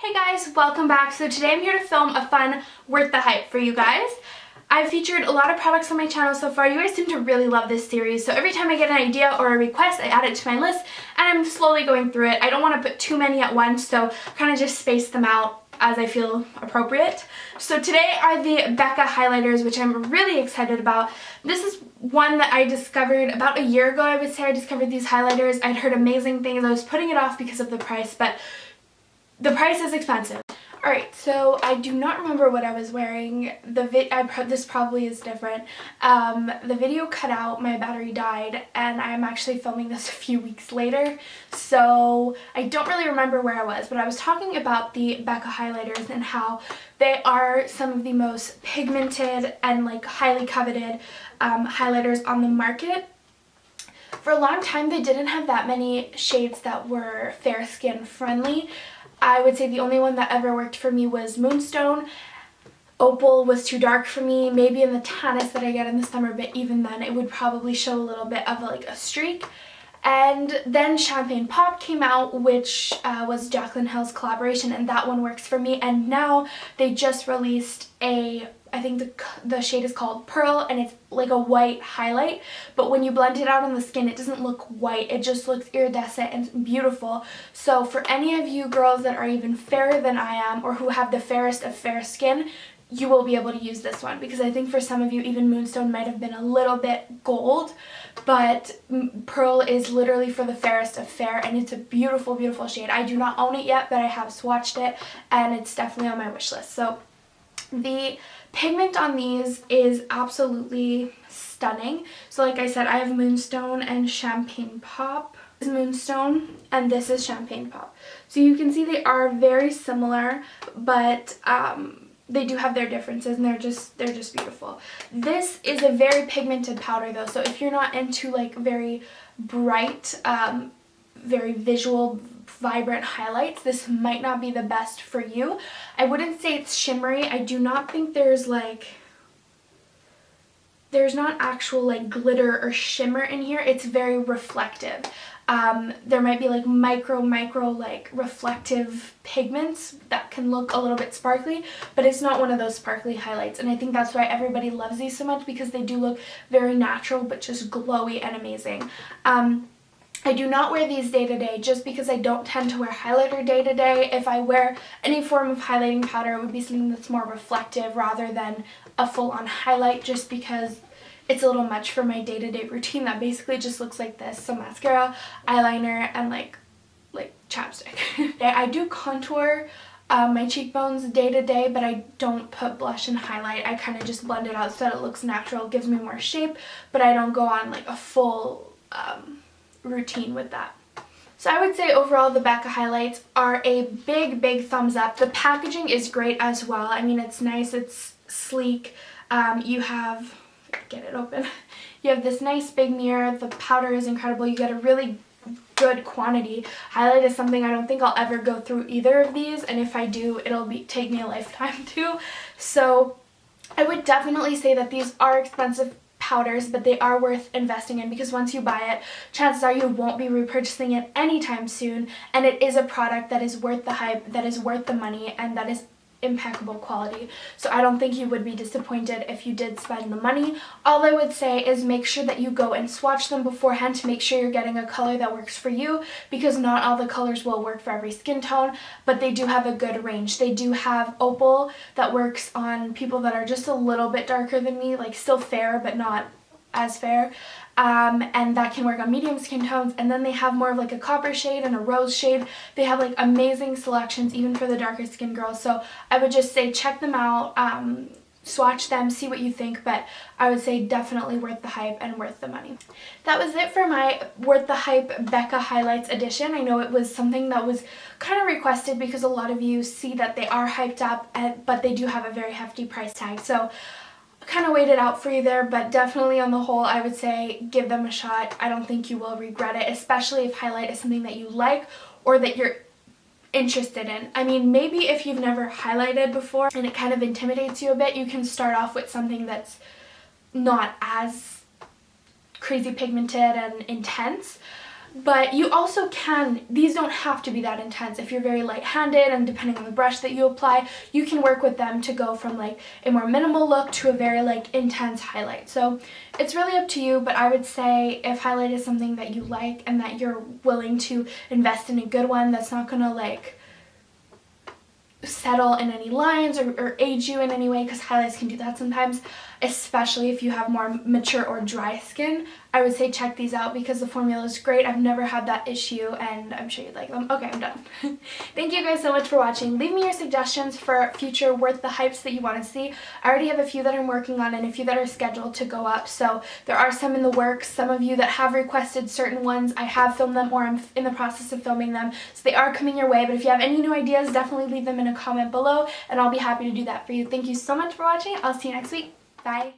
Hey guys, welcome back. So today I'm here to film a fun Worth the Hype for you guys. I've featured a lot of products on my channel so far. You guys seem to really love this series, so every time I get an idea or a request, I add it to my list and I'm slowly going through it. I don't want to put too many at once, so kind of just space them out as I feel appropriate. So today are the Becca highlighters, which I'm really excited about. This is one that I discovered about a year ago, I would say. I discovered these highlighters. I'd heard amazing things. I was putting it off because of the price, but the price is expensive. Alright, so I do not remember what I was wearing. This probably is different. The video cut out, my battery died, and I'm actually filming this a few weeks later, so I don't really remember where I was, but I was talking about the Becca highlighters and how they are some of the most pigmented and like highly coveted highlighters on the market. For a long time, they didn't have that many shades that were fair skin friendly. I would say the only one that ever worked for me was Moonstone. Opal was too dark for me, maybe in the tannest that I get in the summer, but even then it would probably show a little bit of like a streak. And then Champagne Pop came out, which was Jaclyn Hill's collaboration, and that one works for me. And now they just released I think the shade is called Pearl, and it's like a white highlight, but when you blend it out on the skin, it doesn't look white, it just looks iridescent and beautiful. So for any of you girls that are even fairer than I am, or who have the fairest of fair skin, you will be able to use this one, because I think for some of you even Moonstone might have been a little bit gold, but Pearl is literally for the fairest of fair, and it's a beautiful, beautiful shade. I do not own it yet, but I have swatched it, and it's definitely on my wish list. So the pigment on these is absolutely stunning. So like I said, I have Moonstone and Champagne Pop. This is Moonstone and this is Champagne Pop. So you can see they are very similar, but they do have their differences, and they're just beautiful. This is a very pigmented powder though, so if you're not into like very bright, very visual, vibrant highlights, this might not be the best for you. I wouldn't say it's shimmery. I do not think there's not actual like glitter or shimmer in here. It's very reflective. There might be like micro like reflective pigments that can look a little bit sparkly, but it's not one of those sparkly highlights, and I think that's why everybody loves these so much, because they do look very natural but just glowy and amazing. I do not wear these day to day just because I don't tend to wear highlighter day to day. If I wear any form of highlighting powder, it would be something that's more reflective rather than a full-on highlight, just because it's a little much for my day-to-day routine that basically just looks like this. So mascara, eyeliner, and like chapstick. I do contour my cheekbones day to day, but I don't put blush and highlight. I kind of just blend it out so that it looks natural, gives me more shape, but I don't go on like a full routine with that. So I would say overall the Becca highlights are a big thumbs up. The packaging is great as well. I mean, it's nice, it's sleek. You have, get it open, you have this nice big mirror. The powder is incredible. You get a really good quantity. Highlight is something I don't think I'll ever go through either of these, and if I do, it'll take me a lifetime too. So I would definitely say that these are expensive powders, but they are worth investing in, because once you buy it, chances are you won't be repurchasing it anytime soon, and it is a product that is worth the hype, that is worth the money, and that is impeccable quality. So I don't think you would be disappointed if you did spend the money. All I would say is make sure that you go and swatch them beforehand to make sure you're getting a color that works for you, because not all the colors will work for every skin tone, but they do have a good range. They do have Opal that works on people that are just a little bit darker than me, like still fair but not as fair, and that can work on medium skin tones. And then they have more of like a copper shade and a rose shade. They have like amazing selections even for the darker skin girls, so I would just say check them out, swatch them, see what you think, but I would say definitely worth the hype and worth the money. That was it for my Worth the Hype Becca Highlights edition. I know it was something that was kind of requested because a lot of you see that they are hyped up, but they do have a very hefty price tag, so kind of waited out for you there, but definitely on the whole I would say give them a shot. I don't think you will regret it, especially if highlight is something that you like or that you're interested in. I mean, maybe if you've never highlighted before and it kind of intimidates you a bit, you can start off with something that's not as crazy pigmented and intense. But you also can, these don't have to be that intense. If you're very light-handed and depending on the brush that you apply, you can work with them to go from like a more minimal look to a very like intense highlight. So it's really up to you, but I would say if highlight is something that you like and that you're willing to invest in a good one that's not gonna like settle in any lines or age you in any way, because highlights can do that sometimes, especially if you have more mature or dry skin, I would say check these out because the formula is great. I've never had that issue and I'm sure you'd like them. Okay, I'm done. Thank you guys so much for watching. Leave me your suggestions for future Worth the Hypes that you want to see. I already have a few that I'm working on and a few that are scheduled to go up, so there are some in the works. Some of you that have requested certain ones, I have filmed them or I'm in the process of filming them, so they are coming your way. But if you have any new ideas, definitely leave them in a comment below and I'll be happy to do that for you. Thank you so much for watching. I'll see you next week. Bye.